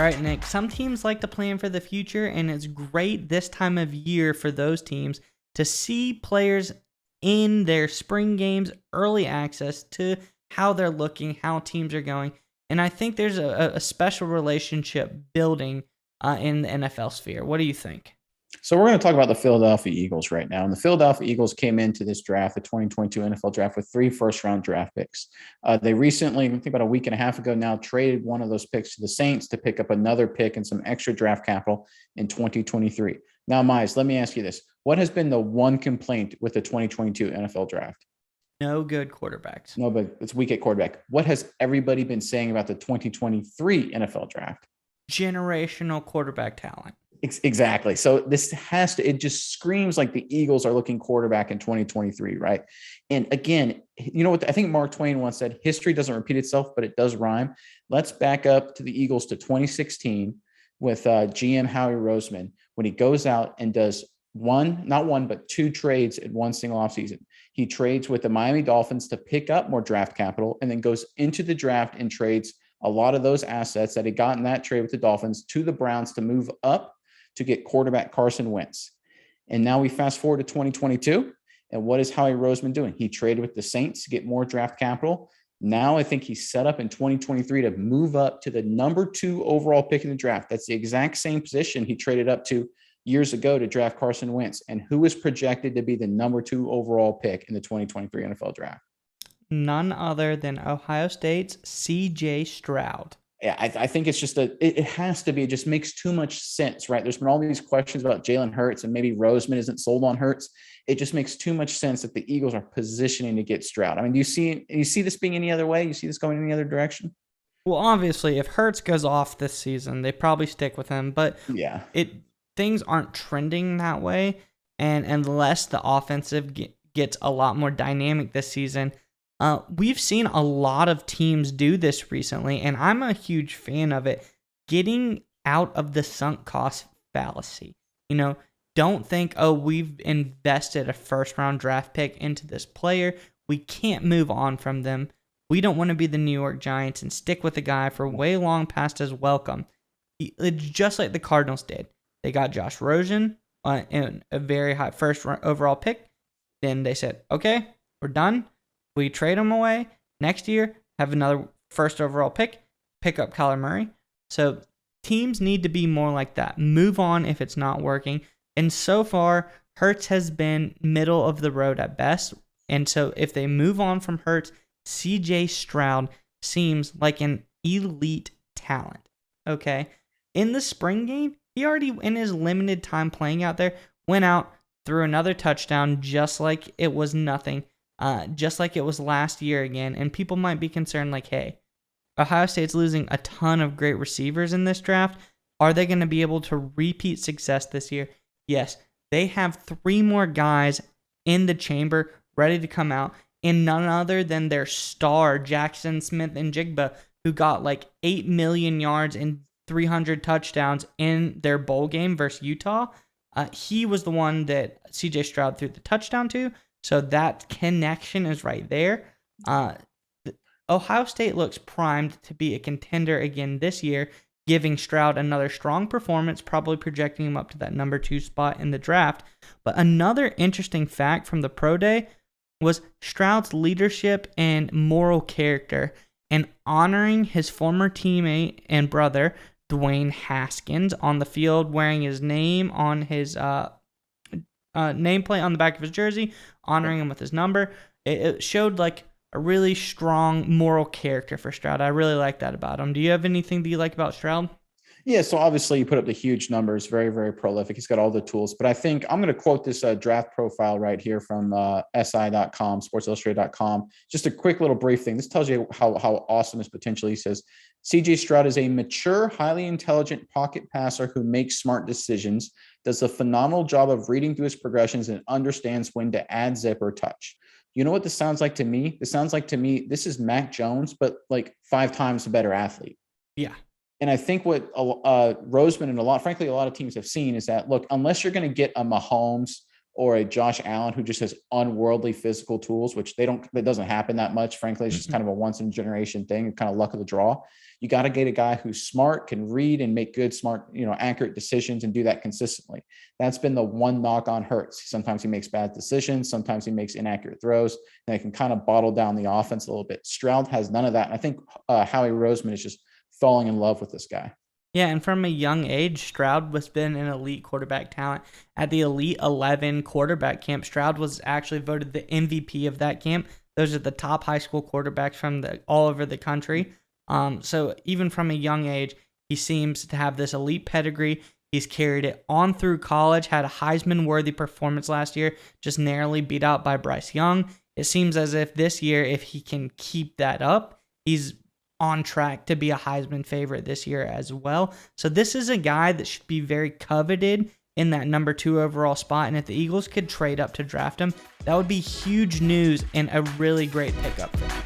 right, Nick. Some teams like to plan for the future, and it's great this time of year for those teams to see players in their spring games, early access to how they're looking, how teams are going. And I think there's a special relationship building in the NFL sphere. What do you think? So we're going to talk about the Philadelphia Eagles right now. And the Philadelphia Eagles came into this draft, the 2022 NFL draft, with 3 first-round draft picks. They recently, I think about a week and a half ago now, traded one of those picks to the Saints to pick up another pick and some extra draft capital in 2023. Now, Mize, let me ask you this. What has been the one complaint with the 2022 NFL draft? No good quarterbacks. No, but it's weak at quarterback. What has everybody been saying about the 2023 NFL draft? Generational quarterback talent. Exactly. So it just screams like the Eagles are looking quarterback in 2023, right? And again, you know what? I think Mark Twain once said, history doesn't repeat itself, but it does rhyme. Let's back up to the Eagles to 2016 with GM Howie Roseman when he goes out and does not one, but 2 trades in one single offseason. He trades with the Miami Dolphins to pick up more draft capital and then goes into the draft and trades a lot of those assets that he got in that trade with the Dolphins to the Browns to move up to get quarterback Carson Wentz. And now we fast forward to 2022. And what is Howie Roseman doing? He traded with the Saints to get more draft capital. Now I think he's set up in 2023 to move up to the number 2 overall pick in the draft. That's the exact same position he traded up to years ago to draft Carson Wentz. And who is projected to be the number 2 overall pick in the 2023 NFL draft? None other than Ohio State's CJ Stroud. Yeah, I think it's just it has to be. It just makes too much sense, right? There's been all these questions about Jalen Hurts and maybe Roseman isn't sold on Hurts. It just makes too much sense that the Eagles are positioning to get Stroud. I mean, do you see this being any other way? You see this going any other direction? Well, obviously, if Hurts goes off this season, they probably stick with him. But yeah, things aren't trending that way, and unless the offensive gets a lot more dynamic this season. We've seen a lot of teams do this recently, and I'm a huge fan of it, getting out of the sunk cost fallacy. Don't think, we've invested a first-round draft pick into this player. We can't move on from them. We don't want to be the New York Giants and stick with a guy for way long past his welcome. It's just like the Cardinals did. They got Josh Rosen in a very high first overall pick. Then they said, okay, we're done. We trade him away. Next year, have another first overall pick up Kyler Murray. So teams need to be more like that. Move on if it's not working. And so far, Hurts has been middle of the road at best. And so if they move on from Hurts, CJ Stroud seems like an elite talent. Okay? In the spring game, he already, in his limited time playing out there, went out, threw another touchdown just like it was nothing. Just like it was last year again, and people might be concerned like, hey, Ohio State's losing a ton of great receivers in this draft. Are they going to be able to repeat success this year? Yes, they have 3 more guys in the chamber ready to come out, and none other than their star, Jackson Smith-Njigba, who got like 8 million yards and 300 touchdowns in their bowl game versus Utah. He was the one that CJ Stroud threw the touchdown to. So that connection is right there. Ohio State looks primed to be a contender again this year, giving Stroud another strong performance, probably projecting him up to that number 2 spot in the draft. But another interesting fact from the Pro Day was Stroud's leadership and moral character and honoring his former teammate and brother, Dwayne Haskins, on the field wearing his name on his nameplate on the back of his jersey, honoring him with his number. It showed like a really strong moral character for Stroud. I really like that about him. Do you have anything that you like about Stroud? Yeah, so obviously you put up the huge numbers, very, very prolific. He's got all the tools, but I think I'm going to quote this draft profile right here from SI.com, sportsillustrated.com. Just a quick little brief thing. This tells you how awesome his potential. He says, CJ Stroud is a mature, highly intelligent pocket passer who makes smart decisions, does a phenomenal job of reading through his progressions, and understands when to add, zip, or touch. You know what this sounds like to me? This sounds like to me, this is Mac Jones, but like 5 times a better athlete. Yeah. And I think what Roseman and frankly, a lot of teams have seen is that, look, unless you're going to get a Mahomes or a Josh Allen who just has unworldly physical tools, which that doesn't happen that much. Frankly, it's just kind of a once in a generation thing, kind of luck of the draw. You got to get a guy who's smart, can read and make good, smart, accurate decisions and do that consistently. That's been the one knock on Hurts. Sometimes he makes bad decisions. Sometimes he makes inaccurate throws, and it can kind of bottle down the offense a little bit. Stroud has none of that. And I think Howie Roseman is just falling in love with this guy. Yeah, and from a young age, Stroud was been an elite quarterback talent. At the Elite 11 quarterback camp, Stroud was actually voted the MVP of that camp. Those are the top high school quarterbacks from all over the country. So even from a young age, he seems to have this elite pedigree. He's carried it on through college, had a Heisman-worthy performance last year, just narrowly beat out by Bryce Young. It seems as if this year, if he can keep that up, he's on track to be a Heisman favorite this year as well. So this is a guy that should be very coveted in that number 2 overall spot. And if the Eagles could trade up to draft him, that would be huge news and a really great pickup for them.